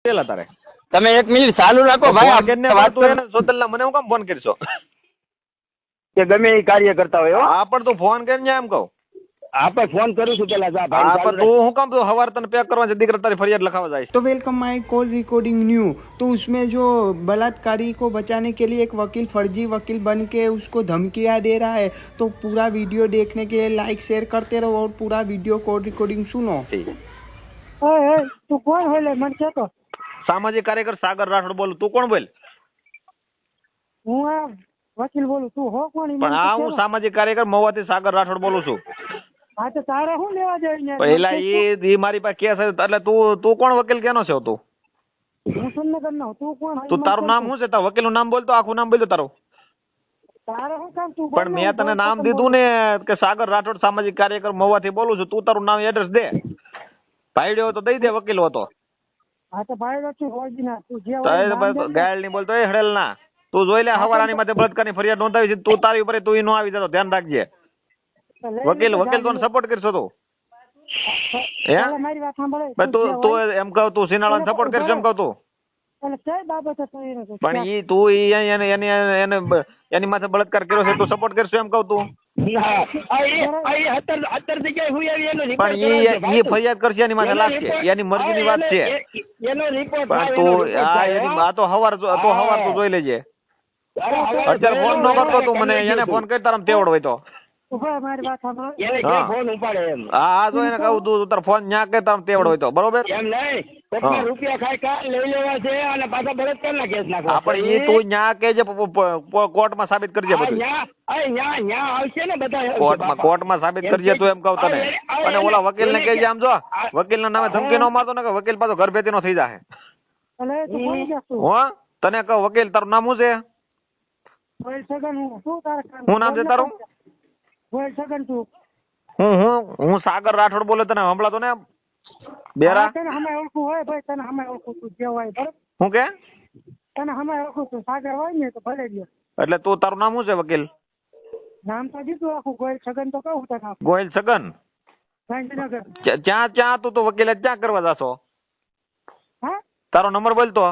પેલા તારે તમે 1 મિનિટ ચાલુ રાખો ભાઈ. ફોન કરીને વાત તું એને સોતલના મને હું કામ ફોન કરશો? કે ગમે એ કાર્ય કરતા હોય. હા પણ તું ફોન કરીને એમ કહું. આપણે ફોન કરું છું પેલા જા હા ભાઈ. પણ તું હું કામ તું હવાર તને પેક કરવા છે દીકરા તારી ફરિયાદ લખાવા જાય. तो welcome my call recording new. तो उसमें जो बलात्कारी को बचाने के लिए एक वकील फर्जी वकील बन के उसको धमकियां दे रहा है, तो पूरा वीडियो देखने के लिए लाइक शेयर करते रहो और पूरा वीडियो कॉल रिकॉर्डिंग सुनो। તું કોણ હોય લે મને કેતો? સામાજિક કાર્યકર સાગર રાઠોડ બોલું. તું કોણ બોલ? હું આ વકીલ બોલું. તું હો કોણ? પણ આ હું સામાજિક કાર્યકર મહુવાથી સાગર રાઠોડ બોલું છું. હા તો તારે શું લેવા જાય? પહેલા એ મારી પાસે કેસ એટલે તું કોણ વકીલ કેનો છે તું? હું સુરનગર નો. તું કોણ? તું તારું નામ શું છે? તારું વકીલનું નામ બોલતો, આખું નામ બોલતો તારું. તારે શું કામ? તું પણ મેં તને નામ દીધું ને કે સાગર રાઠોડ સામાજિક કાર્યકર મહુવાથી બોલું છું. તું તારું નામ એડ્રેસ દે. ભાઈડ્યો હતો દઈ દે, વકીલ હતો. હા તો ભાઈ વચ્ચે હોય ના. તું જે હોય ગાયલ ની બોલતો એ હડેલ ના. તું જોઈ લે હવારાની માથે બળાત્કારની ફરિયાદ નોંધાવી છે. તું તારી ઉપર તું નો આવી જતો, ધ્યાન રાખજે. વકીલ તને સપોર્ટ કરશો તું? હે મારી વાત સાંભળે. તું એમ કહું તું સિનાળાને સપોર્ટ કરશો એમ કહું તું? એટલે કઈ બાબતે પણ ઈ તું એની માથે બળાત્કાર કર્યો છે તું સપોર્ટ કરશો એમ કહું તું? પણ ઈ ફરિયાદ કરશે એની માથે લાગશે, એની મરજીની વાત છે. પણ તું આ તો હવાર તું જોઈ લેજે. અત્યારે ફોન નો કરતો તું મને, એને ફોન કરી તારા તેવડ હોય તો. મારી વાત સાંભળો. ફોન ઉપાડે એમ. હા જો એને કહું તું તાર ફોન ન્યા કે તારા તેવડ હોય તો બરોબર. એમ નહીં, કોકના રૂપિયા ખાઈ કા લઈ લેવા છે અને પાછા બળાત્કારના કેસ નાખવા. આપણે ઈ તું ન્યા કે જે કોર્ટમાં સાબિત કરજે બધું. ન્યા આવશે ને બધા કોર્ટમાં સાબિત કરજે તું એમ કહું તને. અને ઓલા વકીલ ને કહેજે આમ જો વકીલ ના નામે ધમકી નો મારતો ને કે વકીલ પાછો ઘર ભેતી નો થઈ જાય. એટલે તું કોણ છે તું? હો તને કહું વકીલ તારું નામ શું છે? કોઈ સગન હું શું તારે કામ? શું નામ છે તારું? કોઈ સગન તું? હું સાગર રાઠોડ બોલે, તને હમણાં તો ને બેરા તને હમે ઓળખું હોય ભાઈ, તને હમે ઓળખું તું જે હોય બરોબર. હું કે તને હમે ઓળખું તું સાગર હોય ને તો ભલે ગયો. એટલે તું તારું નામ શું છે વકીલ? નામ તો દીધું આખું. ગોયલ છગન તો કહું તને. ગોયલ છગન. ગાંધીનગર. ક્યાં તું તો વકીલ ક્યાં કરવા જાશો? હા તારો નંબર બોલ તો.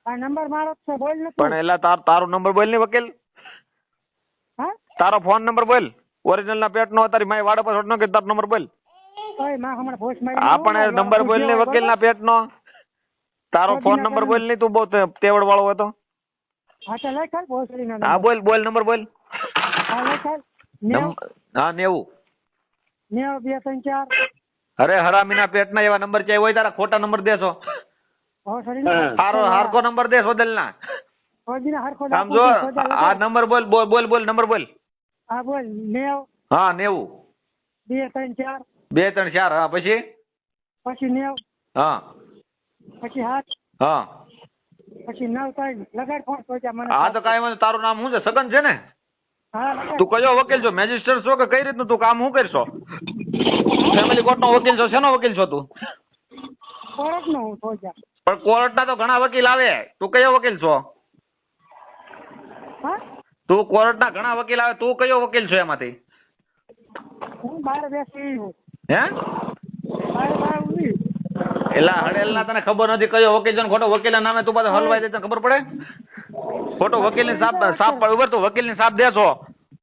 આ નંબર મારો જ છે, બોલ ને તું. પણ એટલે તારો નંબર બોલ ને વકીલ. હા તારો ફોન નંબર બોલ. ઓરિજિનલ ના પેટ નો તારી માય વાડા પર નો કે તારો નંબર બોલ. ઓય માં હમણાં ભોસ મારી. આપણે નંબર બોલ ને વકીલ ના પેટ નો. તારો ફોન નંબર બોલ ને તું બહુ તેવડ વાળો હોય તો. હા તો લખાય ભોસડી ના. હા બોલ નંબર બોલ. હા લખાય. 90. 2 3 4. અરે હરામીના પેટના એવા નંબર ચાઈ હોય તારા ખોટા નંબર દેશો. ભોસડી ના. હારકો નંબર દે સોદલના. ભોસડી ના હરખો. સમજો આ નંબર બોલ નંબર બોલ. હા બોલ. 90. હા 90. 2 3 4. 2 3 4. હા પછી 90. હા પછી 7. હા પછી 9 3. લગાડ ફોન તો જા મને. હા તો કાઈ વાંધો. તારું નામ શું છે? સગન છે ને? હા લગાડ. તું કયો વકીલ છો? મેજિસ્ટ્રેટ છો કે કઈ રીતનું તું કામ શું કરશો? ફેમિલી કોર્ટ નો વકીલ છો? શેનો વકીલ છો તું? કોર્ટ નો હું તો જા. પણ કોર્ટ ના તો ઘણા વકીલ આવે. તું કયો વકીલ છો? હા તું કોર્ટ ના ઘણા વકીલ આવે, તું કયો વકીલ છો એમાંથી? હું બહાર બેસી હું. હે બહાર ઉભી. એલા હડેલ ના તને ખબર નથી કયો વકીલ છે? ખોટો વકીલ ના નામે તું પાછો હલવાઈ દે તને ખબર પડે? ખોટો વકીલ ની સાપ પર ઉભર તું વકીલ ની સાપ દેશો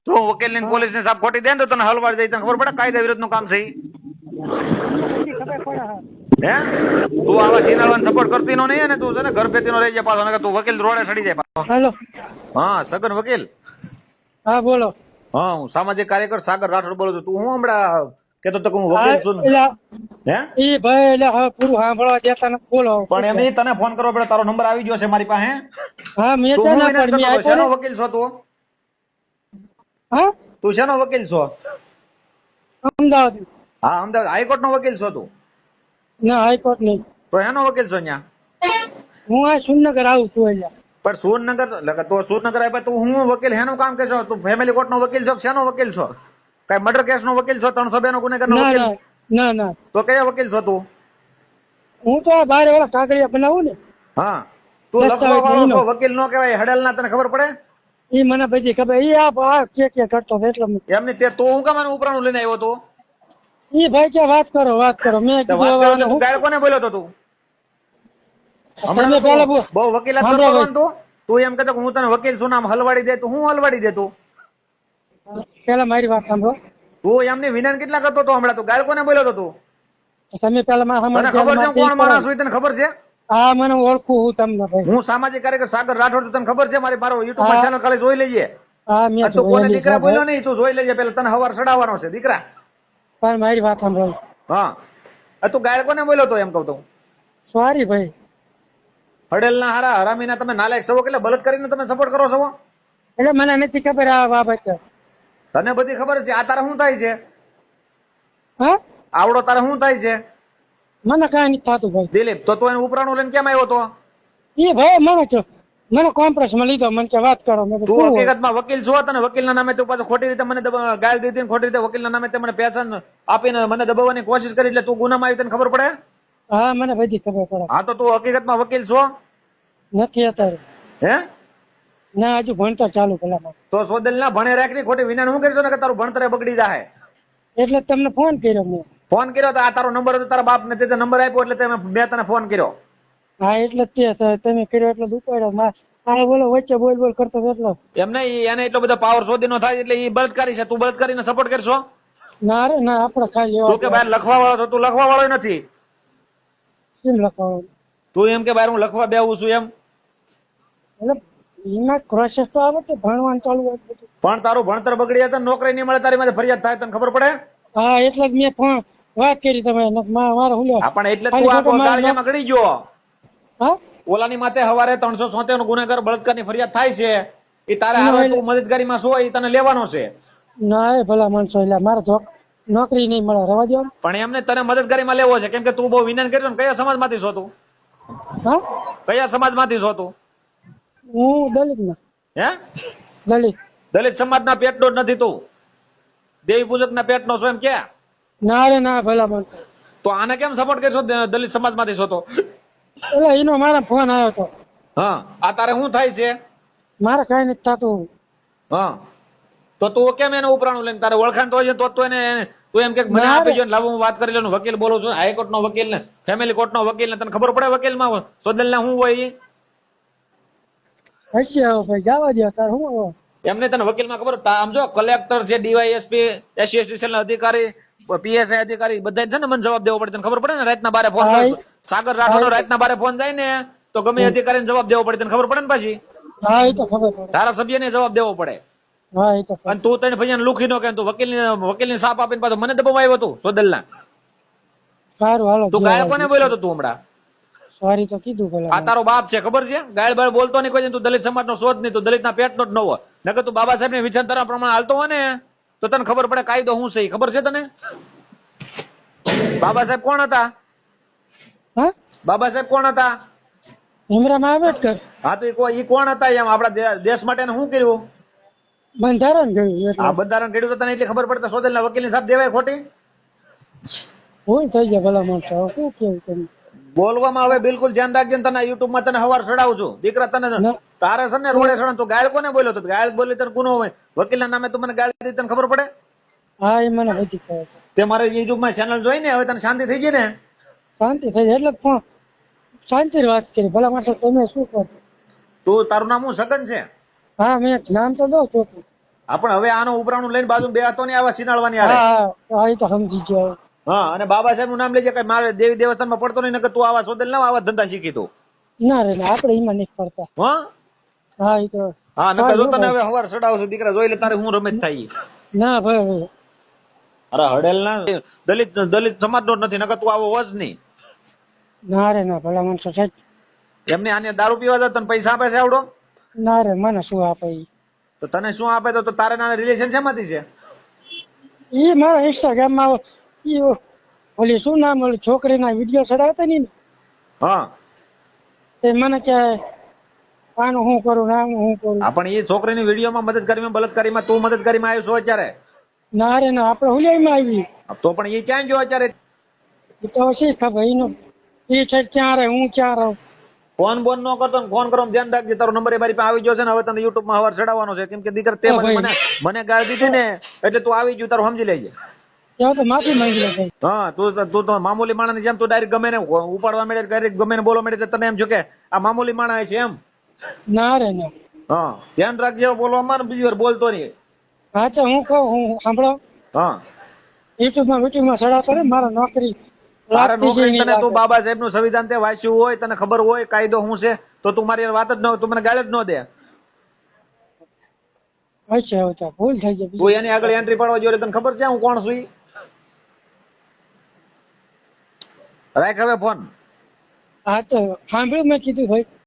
તું વકીલ ની પોલીસ ની સાપ ખોટી દે ને તો તને હલવાઈ દે તને ખબર પડે કાયદા વિરુદ્ધ નું કામ છે. ખબર પડે. હે તું આવા જીનાળવાને સપોર્ટ કરતી નો નહીં ને તું છે ને ઘર ભેતી નો રહી જાય પાછો, તું વકીલ રોડે ચડી જાય પાછો. હેલો. હા સગન વકીલ. હા બોલો. હા હું સામાજિક કાર્યકર સાગર રાઠોડ બોલું છું. તું હું હમણાં કેતો તો હું વકીલ છું. હે ઈ ભાઈ એટલે હવે પૂરું સાંભળવા દેતા નથી. બોલો. પણ એમ નહીં, તને ફોન કરવો પડે. તારો નંબર આવી ગયો છે મારી પાસે. હા મેં તું છે હું ને વિનંતી પણ મેં કરતો હતો, શેનો આપ્યો. વકીલ છો તું? હા તું શેનો વકીલ છો? અમદાવાદ. હા અમદાવાદ હાઈકોર્ટ નો વકીલ છો તું? ના હાઈકોર્ટ નહીં. તો એનો વકીલ છો ન્યા? હું આ સુરનગર આવું છું અહીંયા. પણ સુરનગર તો સુરનગર આવ્યા તું હું વકીલ હેનું કામ કરશો? તું ફેમિલી કોર્ટ નો વકીલ છો? શેનો વકીલ છો? કઈ મર્ડર કેસ નો વકીલ છો? 302 નો ગુનેગાર નો ના વકીલ? ના ના. તો કયા વકીલ છો તું? હું તો આ બહાર વાળા કાગળિયા બનાવું ને. હા તું લખવા વાળો છો, વકીલ નો કહેવાય. હડેલ ના તને ખબર પડે? ઈ મને પછી ખબર. ઈ આ કે કરતો હતો એટલે એમની તે તું હું કામ આનું ઉપરાણું લઈને આવ્યો તું? ઈ ભાઈ કે વાત કરો મેં તો વાત કરો એટલે તું ગાળ કોને બોલ્યો તો તું? હમણાં તમે પહેલા તો બહુ વકીલાત હા, કરતો હતો બરાબર. ને તું એમ કહેતો કે હું તને વકીલ છું નામ હલવાડી દે તું હું હલવાડી દે તું પેલા મારી વાત સાંભળો. તું એમની વિનાન કેટલા કરતો હતો હમણાં તું ગાળ કોને બોલ્યો હતો તું તમે પેલા મારા તને સામે ખબર છે હું કોણ માણસ હોય તને ખબર છે હા મને ઓળખું હું તમને ભાઈ. હું સામાજિક કાર્યકર સાગર રાઠોડ છું તને ખબર છે મારો યુટ્યુબ માં હા. ચેનલ ખાલી જોઈ લેજે હા મેં અને તું કોને જોયેલી દીકરા છે બોલ્યો ભાઈ. નહીં તું જોઈ લેજે પેલા તને હવાર ચડાવવાનો છે દીકરા પણ મારી વાત સાંભળો. હા તું ગાળ કોને બોલ્યો તો એમ કહું તો સોરી ભાઈ. હડેલ ના હારા હરામીના તમે નાલાયક છો એટલે બળદ કરીને તમે સપોર્ટ કરો છો એટલે મને નથી ખબર આ બાબત. તને બધી ખબર છે આ તારે શું થાય છે હા આવડો તારે શું થાય છે મને કાંઈ નથી થતું ભાઈ. દિલીપ તો તું એને ઉપરાણું લઈને કેમ આવ્યો તો એ ભાઈ મને કોમ્પ્રેસ માં લીધો મને કે વાત કરો મેં કીધું, તું શું હોય? હકીકતમાં વકીલ છો તને વકીલના નામે તું પાછો ખોટી રીતે મને ગાળ દીધી ને ખોટી રીતે વકીલના નામે તે મને પેશન આપીને મને દબાવવાની કોશિશ કરી એટલે તું ગુનામાં આવી તને ખબર પડે હા મને બધી ખબર પડે. હા તો તું હકીકતમાં વકીલ છો નથી અત્યારે. હે ના હજુ ભણતર ચાલુ પેલા. તો સોદેલ ના ભણે રાખની ખોટી વિનાન હું કરશો ને કે તારું ભણતર બગડી જાય એટલે જ તમને ફોન કર્યો મેં. ફોન કર્યો તો આ તારો નંબર હતો તારા બાપ ને તે નંબર આપ્યો એટલે મેં તને ફોન કર્યો હા એટલે જ તમે કર્યો એટલે દુપાડ્યો. આ બોલો વચ્ચે બોલ કરતો હતો એટલે. એમ નહીં એને એટલો બધો પાવર શોધી નો થાય એટલે એ બળદકારી છે તું બળદકારીને સપોર્ટ કરશો ના રે ના આપડે ખાઈ લેવા તું કે બહાર લખવા વાળો છો તું લખવા વાળો નથી કેમ લખવાનું તું એમ કે બહાર હું લખવા બેવું છું એમ એટલે એમાં પ્રોસેસ તો આવે તો ભણવાનું ચાલુ હોય બધું. પણ તારું ભણતર બગડી જાય તો નોકરી નહીં મળે તારી માથે ફરિયાદ થાય તને ખબર પડે હા એટલે જ મેં ફોન વાત કરી તમે મારા હું હા પણ એટલે તું આ ગાળિયામાં ગળી ગયો હા ઓલાની માથે હવારે 377 નો ગુનેગાર બળાત્કારની ફરિયાદ થાય છે એ તારે ના, હારે એટલે- તું મદદગારીમાં છો એ તને લેવાનો છે ના એ ભલા માણસો એટલે મારે નોકરી નહીં મળે રવા દો. પણ એમને તને મદદગારીમાં લેવો છે કેમ કે તું બહુ વિનન કર્યો ને કયા સમાજમાંથી છો તું હા કયા સમાજમાંથી છો તું હું દલિત ના હે દલિત. દલિત સમાજના પેટનો જ નથી તું દેવી પૂજકના પેટનો છો એમ કે ના રે ના ભલા માણસો. તો આને કેમ સપોર્ટ કરશો દલિત સમાજમાંથી છો તો એટલે એનો મારા ફોન આવ્યો હતો. હા આ તારે શું થાય છે મારે કઈ નથી થતું. હા તો તું કેમ એને ઉપરાણું લઈને તારે ઓળખાણ તો હોય છે તો તું એને તું એમ કે મને ના આપી રે. જો ને લાવો હું વાત કરી લઉં વકીલ બોલું છું હાઈકોર્ટ નો વકીલ ને ફેમિલી કોર્ટ નો વકીલ ને તને ખબર પડે વકીલમાં સોદલ ને શું હોય ઈ? હસી આવો ભાઈ જવા દો તાર શું હવે? એમને તને વકીલમાં ખબર આમ જો કલેક્ટર છે ડીવાયએસપી SC/ST સેલ ના અધિકારી PSI અધિકારી બધા છે ને મને જવાબ દેવો પડે તને ખબર પડે ને રાતના બારે ફોન હા, કરે સાગર રાઠોડ રાતના બારે ફોન જાય ને તો ગમે અધિકારીને જવાબ દેવો પડે તને ખબર પડે ને પાછી હા એ તો ખબર પડે. ધારાસભ્યને જવાબ દેવો પડે હા એ તો ખબર. અને તું તને ભૈયા લુખી નો કે તું વકીલની સાપ આપીને પાછો મને દબાવવા આવ્યો તું સોદલના સારું હાલો તું ગાળ કોને બોલ્યો તો તું હમણાં સોરી તો કીધું પેલા. આ તારો બાપ છે ખબર છે ગાળ બાળ બોલતો નહીં કોઈ દી. તું દલિત સમાજનો શોધ નહીં તું દલિતના પેટનો જ ન હોય નકર તું બાબા સાહેબની વિચારધારા પ્રમાણે હાલતો હોય ને તો તને ખબર પડે કાયદો શું છે ઈ ખબર છે તને બાબા સાહેબ કોણ હતા હા બાબા સાહેબ કોણ હતા ભીમરાવ આંબેડકર હા તો ઈ કોણ હતા એમ આપણા દેશ માટે શું કર્યું બંધારણ ગયું આ એટલે બંધારણ કર્યું તો તને એટલી ખબર પડે સોદેલના વકીલની સાહેબ દેવાય ખોટી ભૂલ થઈ ગયા ભલા માણસો. હવે શું કેવું તમે? બોલવામાં હવે બિલકુલ ધ્યાન રાખજે ને તને યુટ્યુબ માં તને હવાર ચડાવું છું દીકરા તને ના. તારે છે ને રોડે ચડાવ તું ગાળ કોને બોલ્યો તો ગાળ બોલી તને ગુનો હોય વકીલના નામે તું મને ગાળ દીધી તને ખબર પડે હા એ મને બધી ખબર છે. તે મારે યુટ્યુબ માં ચેનલ જોઈ ને હવે તને શાંતિ થઈ ગઈ ને શાંતિ થઈ જાય એટલે જ ફોન શાંતિ વાત કરી ભલા માણસો. તમે શું કરો? તું તારું નામ શું સગન છે હા મેં નામ તો દઉં ચોખ્ખું. હા પણ હવે આનો ઉપરાણું લઈને બાજુ બે હતો ને આવા સિનાળવાની હારે હા હા એ તો સમજી ગયો. હા અને બાબા સાહેબ નું નામ લેજે કઈ મારે દેવી દેવસ્થાનમાં પડતો નહીં નકર તું આવા સોદેલ ના આવા ધંધા શીખી તું ના રે ના આપણે એમાં નહીં પડતા. હા હા એ તો હા નકર જો તને હવે હવાર ચડાવશું દીકરા જોઈ લે તારે હું રમેશ થાય ના ભાઈ અરે હડેલ ના દલિત સમાજ નો નથી નકર તું આવો હોજ નહીં ના રે ના ભલા માણસો સાહેબ. એમને આને દારૂ પીવા જાય તને પૈસા આપે છે આવડો ના રે મને શું આપે ઈ? તો તને શું આપે તો તારે નાના રિલેશન શેમાંથી છે ઈ મારા ઇન્સ્ટાગ્રામ માં ઈ ઓલી શું નામ ઓલી છોકરીના વિડીયો ચડાવતા ની ને હા તે મને કે આનું હું કરું ને આનું હું કરું. હા પણ એ છોકરીની વિડીયોમાં મદદગારીમાં બળાત્કારીમાં તું મદદગારીમાં આવ્યો છો અત્યારે ના રે ના આપણે હુલિયામાં આવી. તો પણ એ ક્યાં ગયો અત્યારે એ તો શી ખબર એનું એ છે ક્યાં રહે હું ક્યાં રહું. ફોન બોન ન કરતો ને ફોન કરો ધ્યાન રાખજે તારો નંબર એ મારી પાસે આવી ગયો છે ને હવે તને યુટ્યુબ માં હવાર ચડાવવાનો છે કેમ કે દીકરા તે હા ભાઈ. મને ગાળ દીધી ને એટલે તું આવી ગયું તારું સમજી લેજે ત્યાં તો માફી માંગી લે ભાઈ. હા તું તો મામૂલી માણસ જેમ તું ડાયરેક્ટ ગમે ને ઉપાડવા માંડે ડાયરેક્ટ ગમે ને બોલવા માંડે એટલે તને એમ છો કે આ મામૂલી માણસ છે એમ. ના રે ના. હા ધ્યાન રાખજે બોલવામાં બીજી વાર બોલતો નહીં. હા હું કહું, હું સાંભળો, હા યુટ્યુબમાં સડા કરે મારા નોકરી તારા લાગતી છે નોકરી નહીં તને તું લાગે. બાબા સાહેબ નું સંવિધાન તે વાંચ્યું હોય તને ખબર હોય કાયદો શું છે તો તું મારી હારે વાત જ ન હોય તું મને ગાળ જ ન દે. અચ્છા અચ્છા ભૂલ થઈ જાય. તું એની આગળ એન્ટ્રી પાડવા જોઈએ તને ખબર છે હું કોણ છું ઈ? રાખ હવે ફોન. હા તો સાંભળ્યું મેં કીધું ભાઈ.